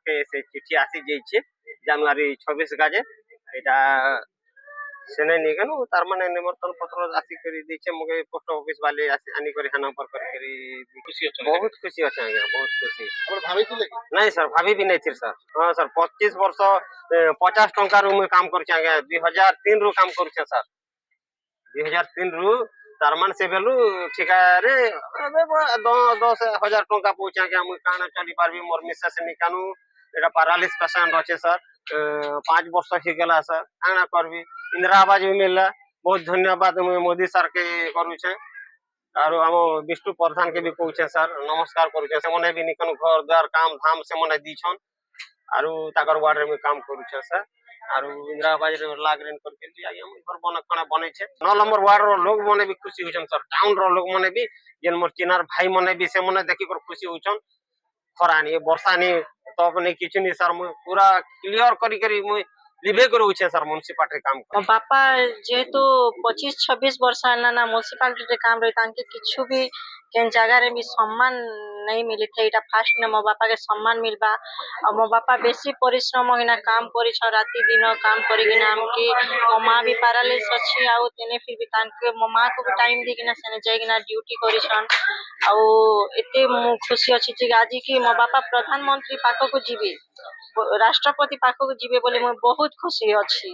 মকে সে চিঠি আসি যাইছে জানুয়ারি 26 গাজে এটা সেনে নিয়ে কেন তার মানে নিমন্ত্রণ পত্র আসি করে দিয়েছে মকে পোস্ট অফিস বালে আসি আনি করে হানা পর করে খুশি অছেন বহুত খুশি আছে আজ্ঞা বহুত খুশি ଆପଣ ଭାବିଥିଲେ କି? ନାଇଁ ସାର୍ ଭାବି ବି ନାଇଁ ସାର୍ ହଁ ସାର୍ 25 ବର୍ଷ 50 ଟଙ୍କାରୁ ମୁଇଁ କାମ କରୁଛି ଆଜ୍ଞା 2003 ରୁ କାମ କରୁଛେ ସାର୍ 2003 ରୁ ତାର ମାନେ ସେ ବେଲୁ ଠିକାରେ ଏବେ 10,000 ଟଙ୍କା ପଉଛେ ଆଜ୍ଞା ମୁଇଁ କାଣା ଚଲି ପାରବି ମୋର ମିସେସ୍ ନିକାନୁ এটা প্যারালিস পেশেন্ট আছে স্যার 5 ବର୍ଷ ହେଇଗଲା ସାର୍ କାଣା করবি ইন্দিরা আবাস ବି ମିଳିଲା ବହୁତ ଧନ୍ୟବାଦ ମୁଇଁ ମୋଦି ସାର୍ କେ କରୁଛେ আর আম বিষ্ণু প্রধান কে भी কହୁছে স্যার নমস্কার করুছে সেমনে भी নিকন ঘর দ্বার কাম ধাম সেমনে দিছন আর তাকর ওয়ার্ড রে মুই কাম করুছে স্যার আর ইন্দিরা আবাস রে লাগরেন করকে আজ্ঞା মুই ঘর বনা বনাইছে 9 নম্বর ওয়ার্ড র লোক মনে भी খুশি হইছন স্যার টাউন র লোক মনে भी যেন মোর চিনার ভাই মনে भी সেমনে দেখি করে খুশি হইছন খরানি বর্ষানি তখনই কিছু নি স্যার মুই পুরা ক্লিয়ার করি করি মুই লিভে করুছে স্যার म्युनिसिपालिटी काम ମୋ ବାପା ଯେହେତୁ 25-26 ବର୍ଷ ହେଲା ନା ମ୍ୟୁନିସିପାଲିଟିରେ କାମ ରହି ତାଙ୍କେ କିଛି ବି କେନ୍ ଜାଗାରେ ବି ସମ୍ମାନ ନାଇଁ ମିଳିଥାଏ ଏଇଟା ଫାଷ୍ଟ ନା ମୋ ବାପାକେ ସମ୍ମାନ ମିଲବା ଆଉ ମୋ ବାପା ବେଶୀ ପରିଶ୍ରମ କିନା କାମ କରିଛନ୍ ରାତି ଦିନ କାମ କରିକିନା ଆମକେ ମୋ ମା ବି ପାରାଲିସ୍ ଅଛି ଆଉ ତେନେ ଫିର ବି ତାଙ୍କେ ମୋ ମାକୁ ବି ଟାଇମ ଦେଇକିନା ସେନେ ଯାଇକିନା ଡ୍ୟୁଟି କରିଛନ୍ ଆଉ ଏତେ ମୁଁ ଖୁସି ଅଛି ଯେ ଆଜି କି ମୋ ବାପା ପ୍ରଧାନମନ୍ତ୍ରୀ ପାଖକୁ ଯିବେ ରାଷ୍ଟ୍ରପତି ପାଖକୁ ଯିବେ ବୋଲି ମୁଁ ବହୁତ ଖୁସି ଅଛି।